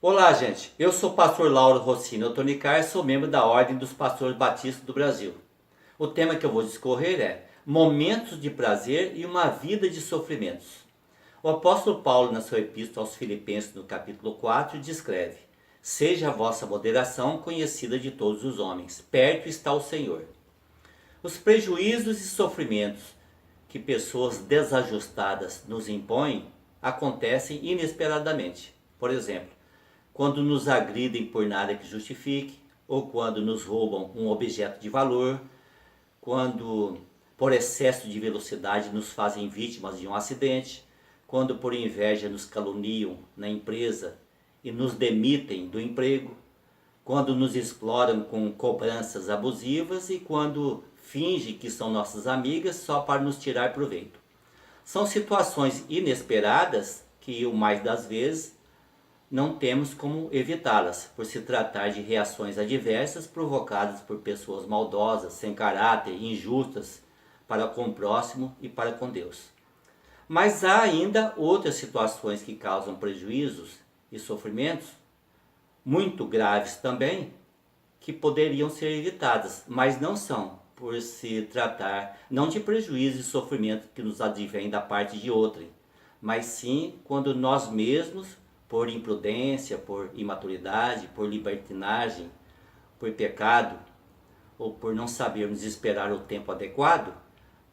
Olá, gente. Eu sou o pastor Lauro Rossini Otonicar e sou membro da Ordem dos Pastores Batistas do Brasil. O tema que eu vou discorrer é momentos de prazer e uma vida de sofrimentos. O apóstolo Paulo, na sua epístola aos Filipenses, no capítulo 4, descreve: Seja a vossa moderação conhecida de todos os homens, perto está o Senhor. Os prejuízos e sofrimentos que pessoas desajustadas nos impõem acontecem inesperadamente. Por exemplo, quando nos agridem por nada que justifique, ou quando nos roubam um objeto de valor, quando por excesso de velocidade nos fazem vítimas de um acidente, quando por inveja nos caluniam na empresa e nos demitem do emprego, quando nos exploram com cobranças abusivas e quando fingem que são nossas amigas só para nos tirar proveito. São situações inesperadas que, o mais das vezes, não temos como evitá-las, por se tratar de reações adversas provocadas por pessoas maldosas, sem caráter, injustas para com o próximo e para com Deus. Mas há ainda outras situações que causam prejuízos e sofrimentos, muito graves também, que poderiam ser evitadas, mas não são, por se tratar não de prejuízo e sofrimento que nos advém da parte de outrem, mas sim quando nós mesmos, por imprudência, por imaturidade, por libertinagem, por pecado, ou por não sabermos esperar o tempo adequado,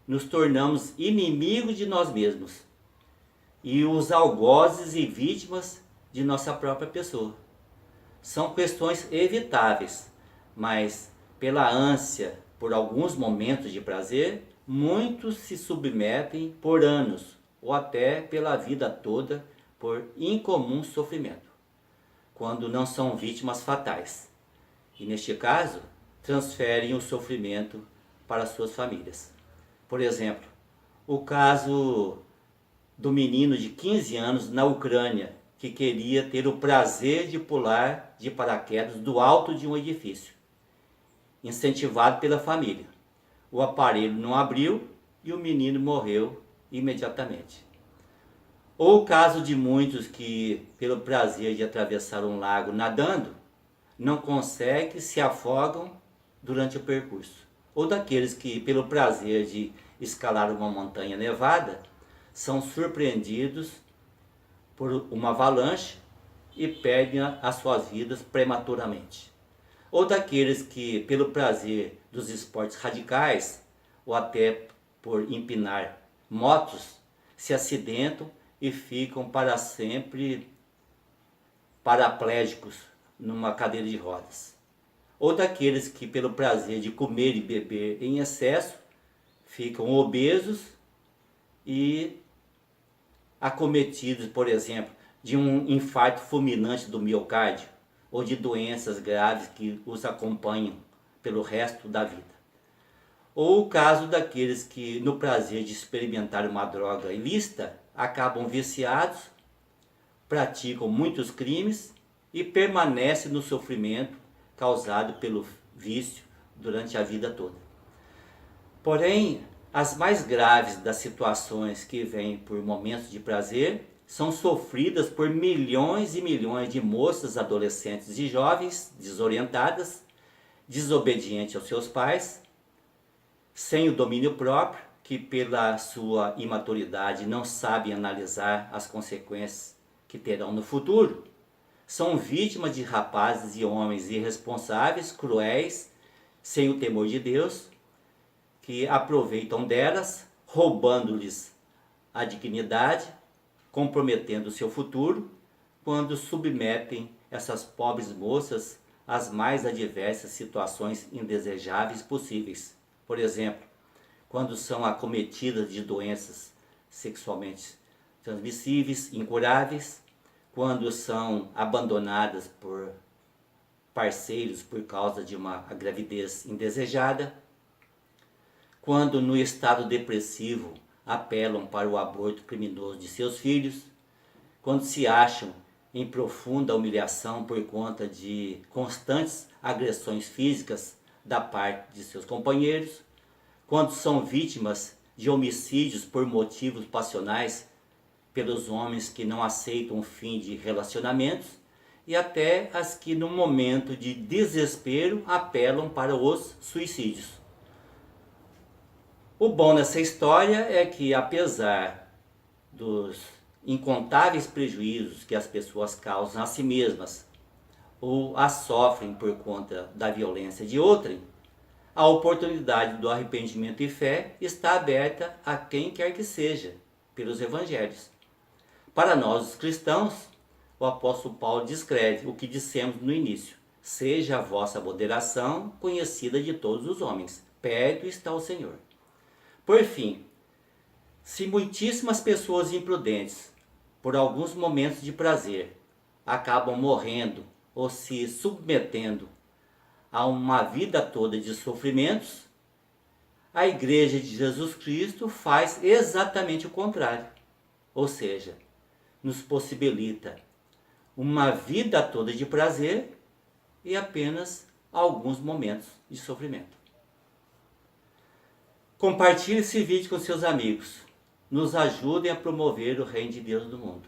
nos tornamos inimigos de nós mesmos e os algozes e vítimas de nossa própria pessoa. São questões evitáveis, mas pela ânsia por alguns momentos de prazer, muitos se submetem por anos ou até pela vida toda por incomum sofrimento, quando não são vítimas fatais. E neste caso, transferem o sofrimento para suas famílias. Por exemplo, o caso do menino de 15 anos na Ucrânia, que queria ter o prazer de pular de paraquedas do alto de um edifício, incentivado pela família. O aparelho não abriu e o menino morreu imediatamente. Ou o caso de muitos que, pelo prazer de atravessar um lago nadando, não conseguem, se afogam durante o percurso. Ou daqueles que, pelo prazer de escalar uma montanha nevada, são surpreendidos por uma avalanche e perdem as suas vidas prematuramente. Ou daqueles que, pelo prazer dos esportes radicais, ou até por empinar motos, se acidentam e ficam para sempre paraplégicos numa cadeira de rodas. Ou daqueles que, pelo prazer de comer e beber em excesso, ficam obesos e acometidos, por exemplo, de um infarto fulminante do miocárdio ou de doenças graves que os acompanham pelo resto da vida. Ou o caso daqueles que, no prazer de experimentar uma droga ilícita, acabam viciados, praticam muitos crimes e permanecem no sofrimento causado pelo vício durante a vida toda. Porém, as mais graves das situações que vêm por momentos de prazer são sofridas por milhões e milhões de moças, adolescentes e jovens desorientadas, desobedientes aos seus pais, sem o domínio próprio, que pela sua imaturidade não sabem analisar as consequências que terão no futuro, são vítimas de rapazes e homens irresponsáveis, cruéis, sem o temor de Deus, que aproveitam delas, roubando-lhes a dignidade, comprometendo o seu futuro, quando submetem essas pobres moças às mais adversas situações indesejáveis possíveis. Por exemplo, quando são acometidas de doenças sexualmente transmissíveis, incuráveis, quando são abandonadas por parceiros por causa de uma gravidez indesejada, quando no estado depressivo apelam para o aborto criminoso de seus filhos, quando se acham em profunda humilhação por conta de constantes agressões físicas da parte de seus companheiros, quando são vítimas de homicídios por motivos passionais pelos homens que não aceitam o fim de relacionamentos e até as que no momento de desespero apelam para os suicídios. O bom nessa história é que, apesar dos incontáveis prejuízos que as pessoas causam a si mesmas ou as sofrem por conta da violência de outrem, a oportunidade do arrependimento e fé está aberta a quem quer que seja, pelos evangelhos. Para nós, os cristãos, o apóstolo Paulo descreve o que dissemos no início: seja a vossa moderação conhecida de todos os homens, perto está o Senhor. Por fim, se muitíssimas pessoas imprudentes, por alguns momentos de prazer, acabam morrendo ou se submetendo a uma vida toda de sofrimentos, a Igreja de Jesus Cristo faz exatamente o contrário. Ou seja, nos possibilita uma vida toda de prazer e apenas alguns momentos de sofrimento. Compartilhe esse vídeo com seus amigos. Nos ajudem a promover o reino de Deus no mundo.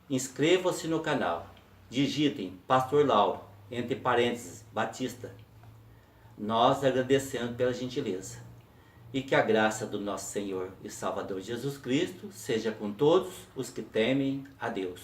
Inscrevam-se no canal. Digitem Pastor Lauro, entre parênteses, Batista. Nós agradecemos pela gentileza. E que a graça do nosso Senhor e Salvador Jesus Cristo seja com todos os que temem a Deus.